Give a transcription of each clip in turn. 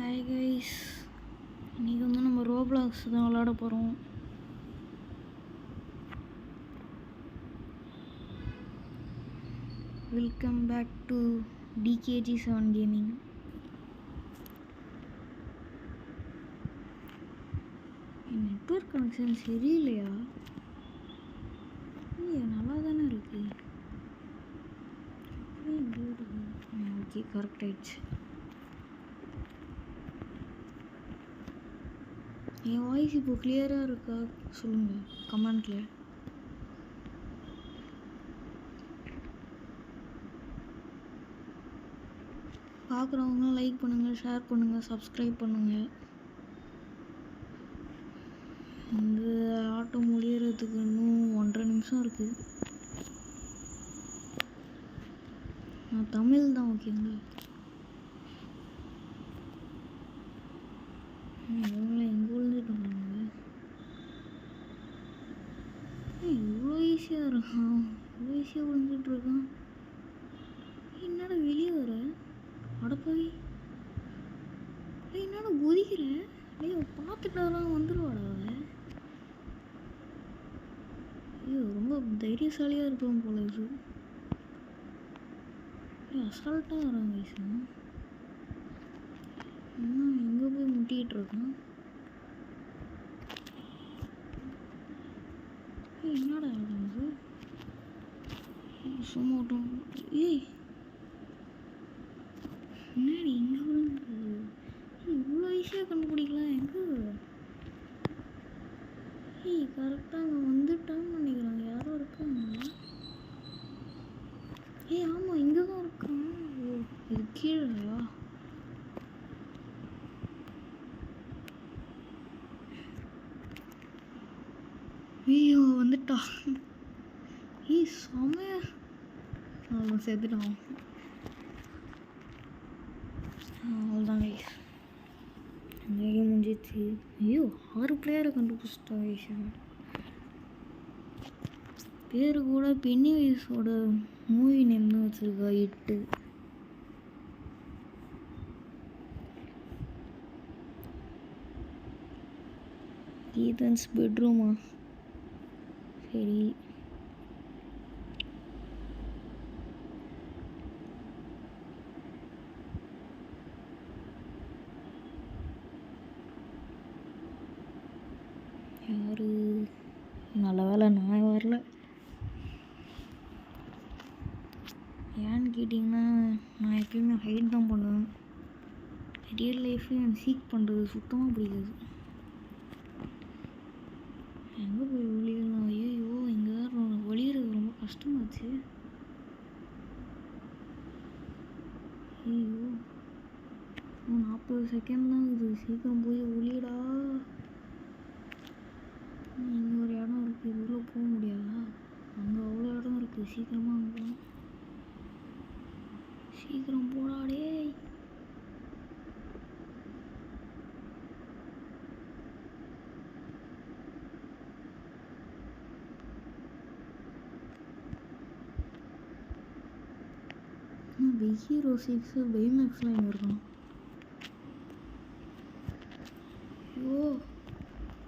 Hi guys, இன்றைக்கி வந்து நம்ம ரோப்ளாக்ஸ் தான் விளாட போகிறோம். Welcome back to DKG7 gaming. என் நெட்வொர்க் கனெக்ஷன் சரியில்லையா? நல்லா தானே இருக்கு. ஓகே, கரெக்ட் ஆயிடுச்சு. என் வாய்ஸ் இப்போ கிளியராக இருக்கா சொல்லுங்கள் கமெண்ட்டில். பார்க்குறவங்க லைக் பண்ணுங்கள், ஷேர் பண்ணுங்கள், சப்ஸ்கிரைப் பண்ணுங்கள். இந்த ஆட்டம் முடியறதுக்கு இன்னும் 1.5 நிமிஷம் இருக்குது. நான் தமிழ் தான், ஓகேங்களா? இவங்கள எங்கே விழுந்துட்டு வந்தாங்க? இவ்வளோ ஈஸியாக இருக்கான், இவ்வளோ ஈஸியாக விழுந்துட்டுருக்கான். என்னடா வெளியே வர அடப்பாவி, என்னடா குதிக்கிற? ஐயோ பார்த்துட்டாலாம் வந்துடுவாடா அவன். ஐயோ ரொம்ப தைரியசாலியாக இருக்கும் போல இது. அசால்ட்டாக வரான் வயசு. எங்கே போய் முட்டிகிட்டு இருக்கான்? என்னடா ஆகுது? சும்மா ஏய் என்னடி இங்கே விழுந்து இவ்வளோ ஈஸியாக கண்டுபிடிக்கலாம் எங்கே? கரெக்டாக அங்கே வந்துட்டான்னு நினைக்கிறாங்க. யாரோ இருக்காங்களா? ஆமாம், இங்கே தான் இருக்கான். இது கீழேயா? ஐயோ வந்துட்டா. செமைய அவன் செத்துட்டான். அவ்வளோதான் கைஸ், அந்த கேம் முடிஞ்சிச்சு. ஐயோ 6 பிளேயரை கண்டுபிடிச்சிட்டா கைஸ். பேர் கூட பென்னி வைஸோட மூவி நேம் தான் வச்சுருக்கா, 8. ஈதன்ஸ் பெட்ரூமா? சரி, யாரு? நல்ல வேலை நான் வரல. ஏன்னு கேட்டிங்கன்னா, நான் எப்பயுமே ஹைட் தான் பண்ணுவேன். ரியல் லைஃப்லேயும் எனக்கு சீக் பண்ணுறது சுத்தமாக பிடிக்காது. எங்கே போய் ஒளியலாம்? ஐயோ இங்கே ஒளியறது ரொம்ப கஷ்டமாச்சு. ஐயோ 40 செகண்ட் தான் இது. சீக்கிரம் போய் ஒளியடா. இங்கே ஒரு இடம் இருக்குது, இதுக்குள்ளே போக முடியாதா? அங்கே அவ்வளோ இடம் இருக்குது. சீக்கிரமாக அங்கே சீக்கிரம் போடாடே. ஹீரோ 6 பைமேக்ஸ்லாம் எங்கே இருக்கும்? ஐயோ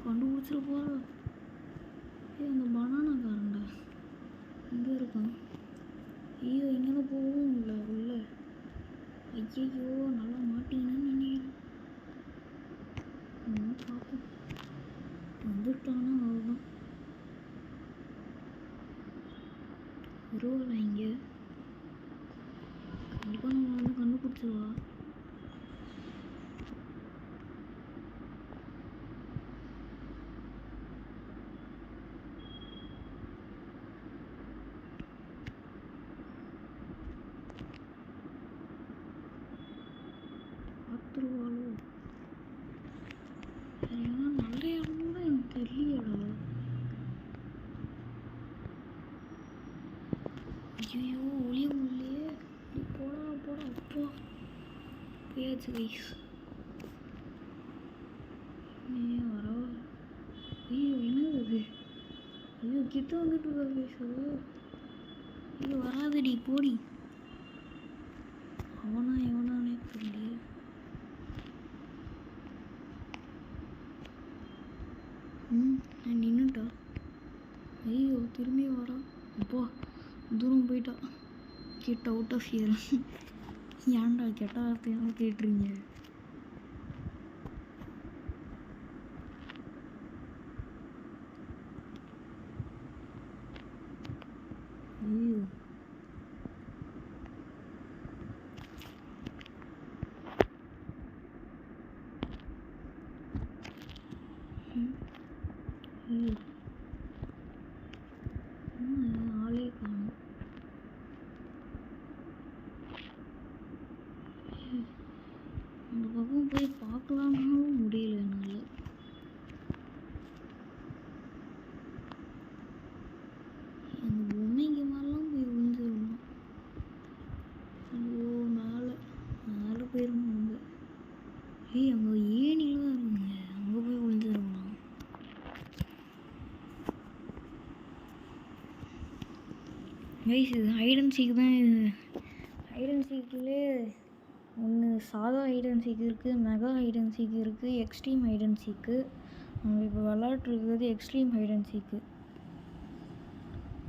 கண்டுபிடிச்சிட்டு போகிறா. அந்த பனானா காரண்டா இங்கே இருக்கான். ஐயோ இங்கே போகவும் இல்லை உள்ள. ஐயோ நல்லா மாட்டிங்கன்னு நினைக்கிறேன். பார்ப்போம். வந்துட்டானா அவ்வளோதான். வருவாளா இங்கே? கண்டிப்பாக நம்ம வந்து கண்டுபிடிச்சிருவா. பார்த்துருவாளோ? ஏன்னா நல்ல இடம் கூட எனக்கு தெரியலடா. ஐயோ ஒளிய முடியலையே. போடா போடா. அப்பா போயாச்சு கைஸ். வரவா? ஐயோ என்னது அது? ஐயோ கிட்ட வந்துட்டு இருக்கா கைஸ். ஐயோ வராதடி போடி. அவனா எவனானே தெரியல. Get out of here. ஏன்டா கெட்ட வார்த்தையெல்லாம் கேட்டுறீங்க? ஐயோ ஐயோ ஆளே காணும். அந்த பக்கம் போய் பார்க்கலாம்னாலும் முடியல என்னால். அந்த பொம்மைக்கு மேலாம் போய் விழுந்துடணும். ஐயோ மேலே மேலே போயிடணும் அங்கே. அங்கே ஏணிலாம் இருக்குங்க, அங்கே போய் விழுந்துடணும். கைஸ் இது ஹைட் அண்ட் சீக் தான். இது ஹைட் அண்ட் சீக்கிலே ஒன்று சாதா ஹைட் அண்ட் சீக் இருக்குது, மெகா ஹைட் அண்ட் சீக் இருக்குது, எக்ஸ்ட்ரீம் ஹைட் அண்ட் சீக்கு. நம்ம இப்போ விளாட்ருக்கிறது எக்ஸ்ட்ரீம் ஹைட் அண்ட் சீக்கு.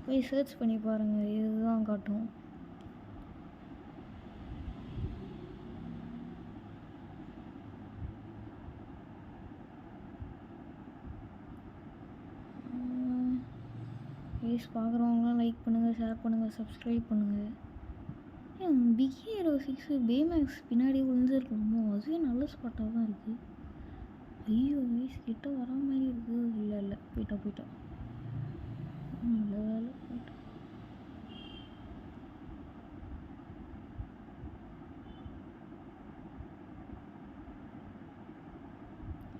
போய் சர்ச் பண்ணி பாருங்கள், இதுதான் காட்டும். ப்ளீஸ் பார்க்குறவங்களாம் லைக் பண்ணுங்கள், ஷேர் பண்ணுங்கள், சப்ஸ்கிரைப் பண்ணுங்கள். ஏன் பிக் ஹீரோ 6 பேமேக்ஸ் பின்னாடி விழுந்துருக்கணுமோ? அதுவே நல்ல ஸ்பாட்டாக தான் இருக்குது. ஐயோ கைஸ் கிட்ட வரா மாதிரி இருக்குது. இல்லை இல்லை போயிட்டா நல்ல வேலை போயிட்டா.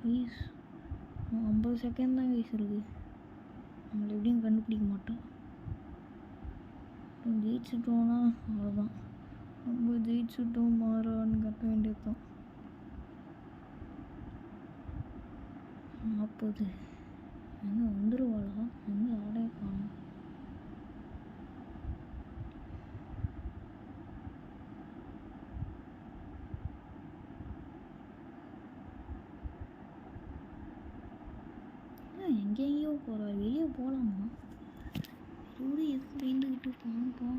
கைஸ் 50 செகண்ட் தான் கைஸ் இருக்குது. நம்மளை எப்படியும் கண்டுபிடிக்க மாட்டோம். ஜெயிச்சுட்டோன்னா அவ்வளோதான். நம்ம ஜெயிச்சுட்டோம் மாறான்னு கட்ட வேண்டியது தான். 40 எங்கே வந்துடுவாளா? எங்கே ஆடே காணும். எங்கெங்கேயோ போகிறா, வெளியே போகலாமா? ரோடு எதுக்கு பயந்துக்கிட்டு காமிப்போம்.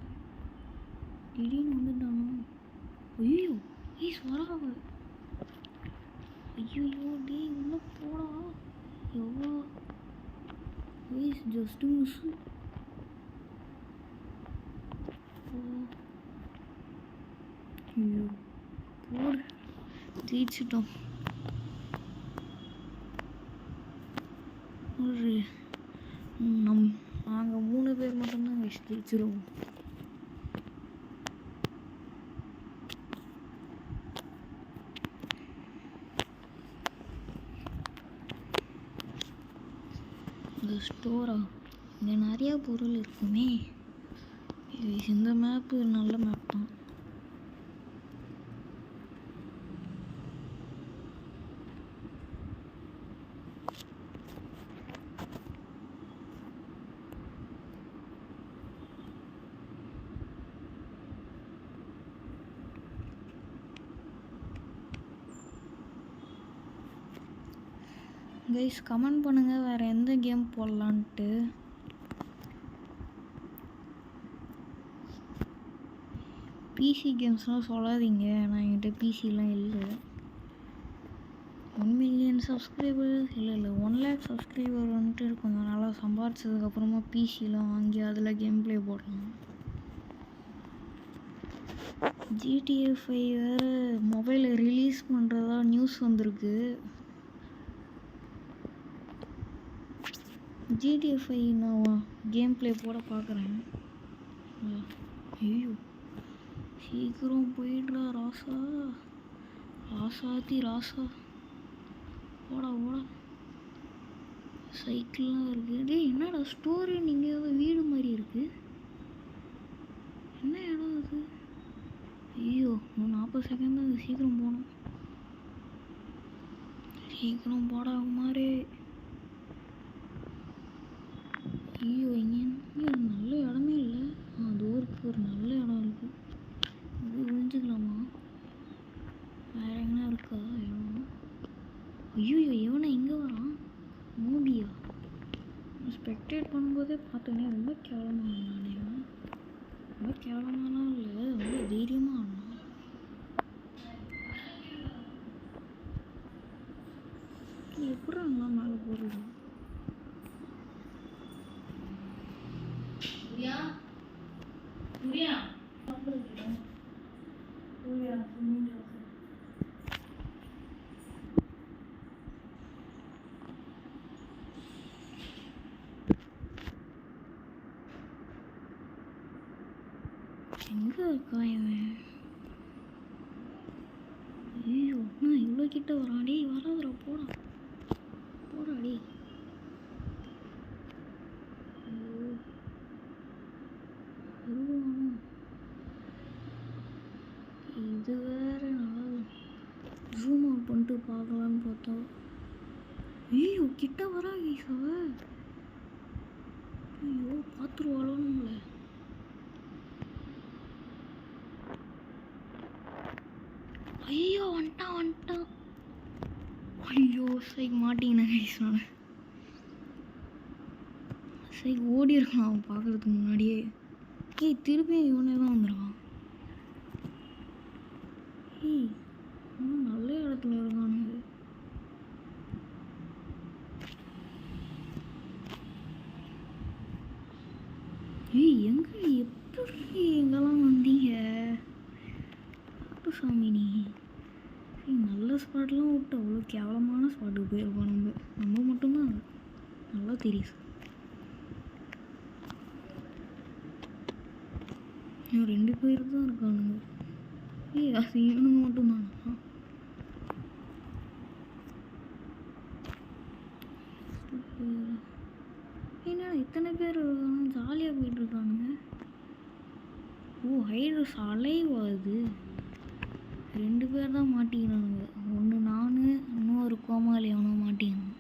திடீர்னு வந்துட்டானா? ஐயோ ஈஸ் வராவ. ஐயோ டே உள்ள போடா. எவ்வளோ ஈஸ் ஜஸ்ட் மிஸ்ஸு. ஐயோ போடு, ஜெயிச்சிட்டோம். ஒரு நாங்கள் 3 பேர் மட்டும்தான் ஜெயிச்சிருவோம். இந்த ஸ்டோரா இங்கே நிறையா பொருள் இருக்குமே. இந்த மேப்பு நல்ல மேப் தான். கைஸ் கமெண்ட் பண்ணுங்கள் வேறு எந்த கேம் போடலான்ட்டு. பிசி கேம்ஸ்லாம் சொல்லாதீங்க, நான் என்கிட்ட பிசிலாம் இல்லை. 1 மில்லியன் சப்ஸ்கிரைபர் இல்லை 1 லேக் சப்ஸ்கிரைபர் வந்துட்டு கொஞ்சம் நல்லா சம்பாரிச்சதுக்கப்புறமா பிசிலாம் வாங்கி அதில் கேம் ப்ளே போடலாம். GTA 5 வேறு மொபைலில் ரிலீஸ் பண்ணுறதா நியூஸ் வந்திருக்கு. GTA 5 நான் கேம் ப்ளே போட பார்க்குறேன். ஐயோ சீக்கிரம் போயிடுறா ராசா, ராசாத்தி ராசா, போடா போடா. சைக்கிள்லாம் இருக்குது. டே என்னடா ஸ்டோரி நீங்கள் வீடு மாதிரி இருக்குது, என்ன இடம் அது? ஐயோ இன்னும் 40 செகண்ட் தான், அது சீக்கிரம் போகணும். சீக்கிரம் போடா மாதிரி. ஐயோ இங்கே நல்ல இடமே இல்லை. தூரத்துக்கு ஒரு நல்ல இடம் இருக்குது, இது விழுந்துக்கலாமா? வேறு எங்கன்னா இருக்கா இடம்? ஐயோ எவனை இங்கே வரான்? மூடியா? ஸ்பெக்டேட் பண்ணும்போதே பார்த்தோன்னே ரொம்ப கேவலமாக இருந்தானே. ரொம்ப கேவலமாலாம் இல்லை, தைரியமாக ஆடணும். எப்படி அண்ணா மேலே போகிறது? எங்கே இருக்கா இவன்? ஐயோ நான் இவ்வளோ கிட்ட வரான். டேய் வராதுடா, போடா போடா டேய். இது வேற நல்லா ஜூம் அவுட் பண்ணிட்டு பார்க்கலான்னு பார்த்தா ஐயோ கிட்ட வரா ஈசாவ. ஐயோ பார்த்துருவாளோ நம்மள. ஐயோ வந்துட்டான். ஐயோ சரி மாட்டினேன் கைஸ். நான் சரி ஓடி இருக்கான் அவன் பார்க்கறதுக்கு முன்னாடியே. ஏய் திருப்பியும் இவனே தான் வந்துருக்கான். ஏய் இன்னும் நல்ல இடத்துல இருக்கானுங்க. ஏய் எங்க எப்படி எங்கெல்லாம் வந்தீங்க சாமி? நீ நல்ல ஸ்பாட்லாம் விட்டு அவ்வளோ கேவலமான ஸ்பாட்டுக்கு போயிருக்கோம். நம்ம மட்டும்தான் நல்லா தெரியுது. இன்னும் 2 பேர் தான் இருக்கானுங்க. ஏய் அது இவனுங்க மட்டும்தானா? என்னடா இத்தனை பேர் ஜாலியாக போயிட்டுருக்கானுங்க. ஓ ஹைட்ரஸ் அலைவா அது? 2 பேர் தான் மாட்டிக்கிறானுங்க. ஒன்று நான், இன்னொரு கோமாளி அவனும் மாட்டிக்கணும்.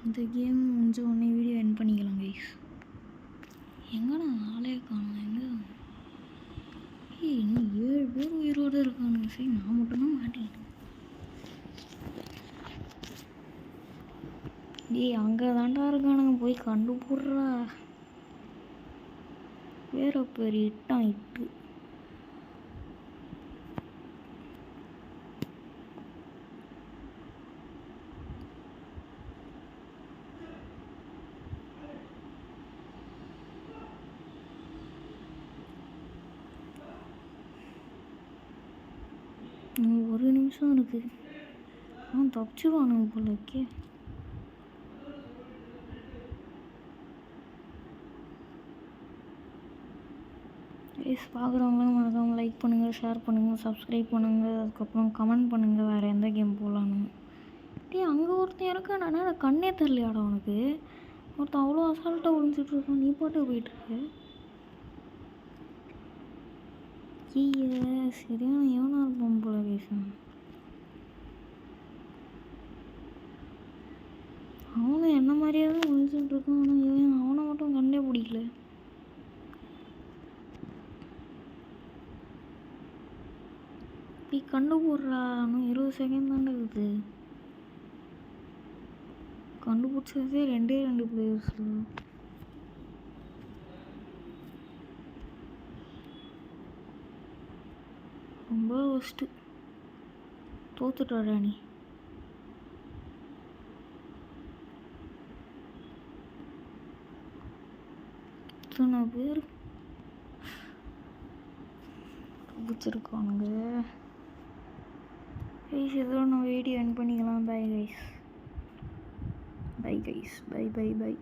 இந்த கேம் முடிஞ்ச உடனே வீடியோ எண்ட் பண்ணிக்கலாம் கைஸ். எங்கடா ஆளே காணும்? எங்கே? ஏய் இன்னும் 7 பேர் உயிரோடு இருக்கானுங்க. சரி நான் மட்டும்தான் மாட்டிக்கிட்டேன். ஏய் அங்கே தாண்டா இருக்கானுங்க, போய் கண்டுபிடுறா. வேற பேர் இட்டான் இட்டு. ஒரு நிமிஷம் இருக்கு. அவன் தப்பிச்சுடுவானுங்க போல இருக்கே. பார்க்குறவங்களும் மறக்காம லைக் பண்ணுங்கள், ஷேர் பண்ணுங்கள், சப்ஸ்கிரைப் பண்ணுங்கள், அதுக்கப்புறம் கமெண்ட் பண்ணுங்கள் வேறு எந்த கேம் போகலான்னு. டே அங்கே ஒருத்தன் இருக்கானா? நான் கண்ணே தரலையாடா உனக்கு? ஒருத்தன் அவ்வளோ அசால்ட்டாக ஒழிஞ்சிட்ருக்கான், நீ பாட்டு போயிட்டுருக்கு. ஐயா சரியான எவனா இருப்பான் போல பேசும். அவனும் என்ன மாதிரியே தான் ஒழிஞ்சிட்ருக்கான். ஆனால் இவன் அவனை மட்டும் கண்டே பிடிக்கல. நீ கண்டுபிடுறா, இன்னும் 20 செகண்ட் தானே இருக்குது. கண்டுபிடிச்சதே 2 பிளேயர்ஸ். ரொம்ப ஒஸ்ட்டு. தோத்துட்டாடா நீ. இத்தனை பேர் பிடிச்சிருக்கானுங்க. கைஸ் இதோட நான் வீடியோ எண்ட் பண்ணிக்கலாம். Bye guys. பை.